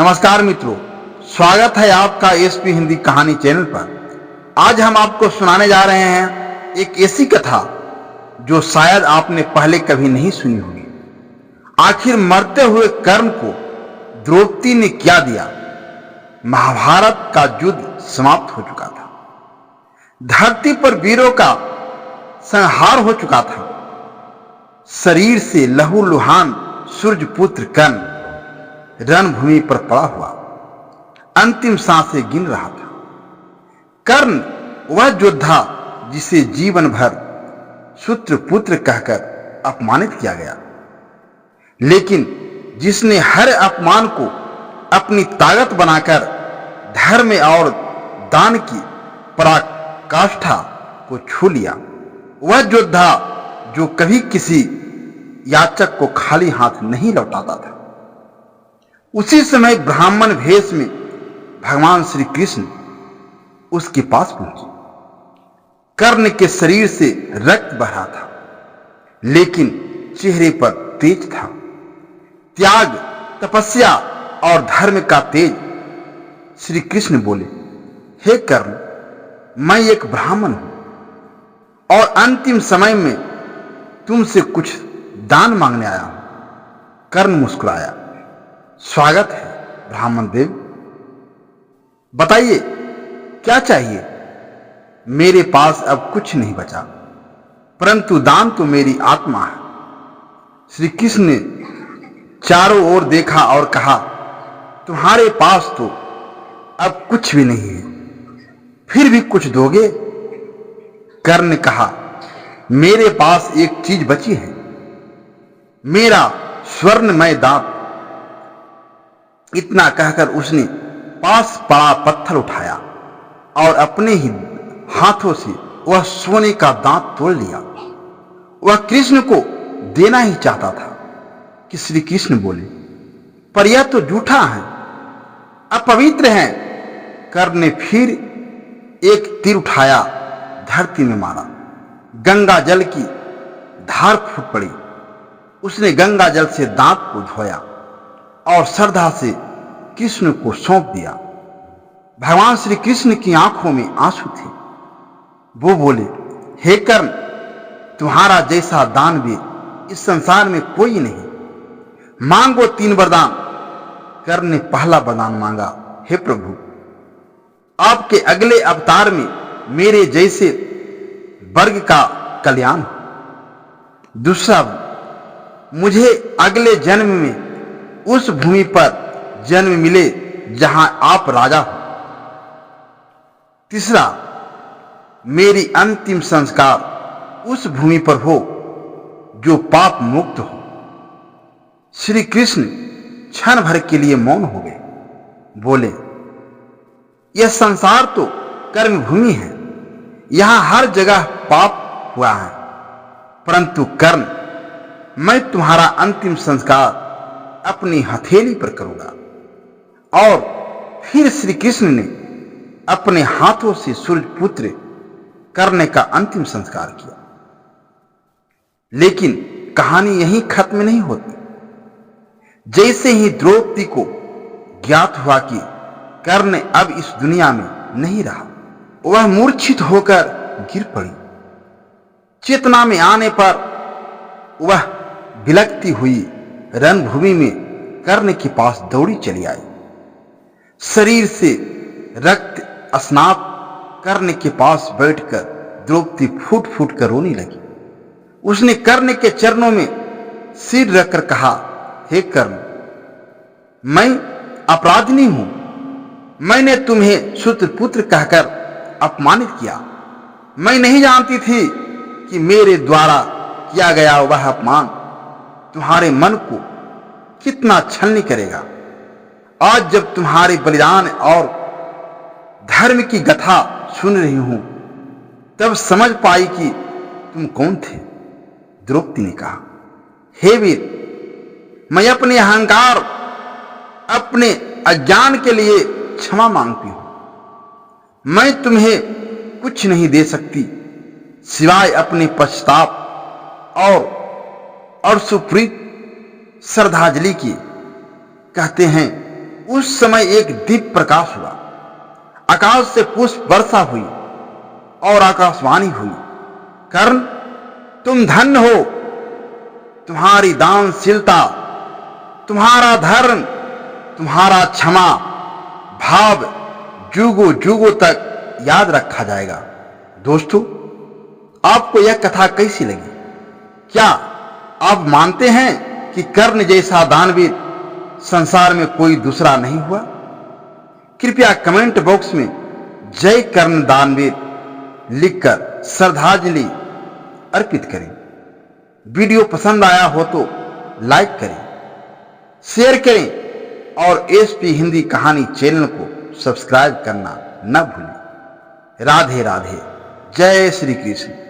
नमस्कार मित्रों, स्वागत है आपका एसपी हिंदी कहानी चैनल पर। आज हम आपको सुनाने जा रहे हैं एक ऐसी कथा जो शायद आपने पहले कभी नहीं सुनी होगी। आखिर मरते हुए कर्ण को द्रौपदी ने क्या दिया? महाभारत का युद्ध समाप्त हो चुका था। धरती पर वीरों का संहार हो चुका था। शरीर से लहूलुहान सूर्यपुत्र कर्ण रणभूमि पर पड़ा हुआ अंतिम सांसें गिन रहा था। कर्ण वह योद्धा जिसे जीवन भर सूत्रपुत्र कहकर अपमानित किया गया, लेकिन जिसने हर अपमान को अपनी ताकत बनाकर धर्म और दान की पराकाष्ठा को छू लिया। वह योद्धा जो कभी किसी याचक को खाली हाथ नहीं लौटाता था। उसी समय ब्राह्मण वेश में भगवान श्री कृष्ण उसके पास पहुंचे। कर्ण के शरीर से रक्त बह रहा था, लेकिन चेहरे पर तेज था। त्याग, तपस्या और धर्म का तेज। श्री कृष्ण बोले, हे कर्ण, मैं एक ब्राह्मण हूं और अंतिम समय में तुमसे कुछ दान मांगने आया हूं। कर्ण मुस्कुराया, स्वागत है ब्राह्मण देव, बताइए क्या चाहिए? मेरे पास अब कुछ नहीं बचा, परंतु दान तो मेरी आत्मा है। श्री कृष्ण ने चारों ओर देखा और कहा, तुम्हारे पास तो अब कुछ भी नहीं है, फिर भी कुछ दोगे? कर्ण ने कहा, मेरे पास एक चीज बची है, मेरा स्वर्णमय दांत। इतना कहकर उसने पास पड़ा पत्थर उठाया और अपने ही हाथों से वह सोने का दांत तोड़ लिया। वह कृष्ण को देना ही चाहता था कि श्री कृष्ण बोले, पर यह तो झूठा है, अपवित्र है। कर्ण ने फिर एक तीर उठाया, धरती में मारा। गंगा जल की धार फूट पड़ी। उसने गंगा जल से दांत को धोया और श्रद्धा से कृष्ण को सौंप दिया। भगवान श्री कृष्ण की आंखों में आंसू थे। वो बोले, हे कर्ण, तुम्हारा जैसा दानवीर इस संसार में कोई नहीं। मांगो 3 वरदान। कर्ण ने पहला वरदान मांगा, हे प्रभु, आपके अगले अवतार में मेरे जैसे वर्ग का कल्याण हो। दूसरा, मुझे अगले जन्म में उस भूमि पर जन्म मिले जहां आप राजा हो। तीसरा, मेरी अंतिम संस्कार उस भूमि पर हो जो पाप मुक्त हो। श्री कृष्ण क्षण भर के लिए मौन हो गए। बोले, यह संसार तो कर्म भूमि है, यहां हर जगह पाप हुआ है, परंतु कर्ण, मैं तुम्हारा अंतिम संस्कार अपनी हथेली पर करूंगा। और फिर श्री कृष्ण ने अपने हाथों से सूर्यपुत्र कर्ण का अंतिम संस्कार किया। लेकिन कहानी यहीं खत्म नहीं होती। जैसे ही द्रौपदी को ज्ञात हुआ कि कर्ण अब इस दुनिया में नहीं रहा, वह मूर्छित होकर गिर पड़ी। चेतना में आने पर वह बिलखती हुई रणभूमि में कर्ण के पास दौड़ी चली आई। शरीर से रक्त स्नात कर्ण के पास बैठकर द्रौपदी फूट फूट कर रोने लगी। उसने कर्ण के चरणों में सिर रखकर कहा, हे कर्ण, मैं अपराधिनी हूं। मैंने तुम्हें सूत्रपुत्र कहकर अपमानित किया। मैं नहीं जानती थी कि मेरे द्वारा किया गया वह अपमान तुम्हारे मन को कितना छलनी करेगा। आज जब तुम्हारे बलिदान और धर्म की गाथा सुन रही हूं, तब समझ पाई कि तुम कौन थे। द्रौपदी ने कहा, हे वीर, मैं अपने अहंकार, अपने अज्ञान के लिए क्षमा मांगती हूं। मैं तुम्हें कुछ नहीं दे सकती सिवाय अपने पश्चाताप और सुप्रीत श्रद्धांजलि की। कहते हैं उस समय एक दिव्य प्रकाश हुआ, आकाश से पुष्प वर्षा हुई और आकाशवाणी हुई, कर्ण तुम धन्य हो, तुम्हारी दानशीलता, तुम्हारा धर्म, तुम्हारा क्षमा भाव जुगों जुगों तक याद रखा जाएगा। दोस्तों, आपको यह कथा कैसी लगी? क्या आप मानते हैं कि कर्ण जैसा दानवीर संसार में कोई दूसरा नहीं हुआ? कृपया कमेंट बॉक्स में जय कर्ण दानवीर लिखकर श्रद्धांजलि अर्पित करें। वीडियो पसंद आया हो तो लाइक करें, शेयर करें और एसपी हिंदी कहानी चैनल को सब्सक्राइब करना न भूलें। राधे राधे, जय श्री कृष्ण।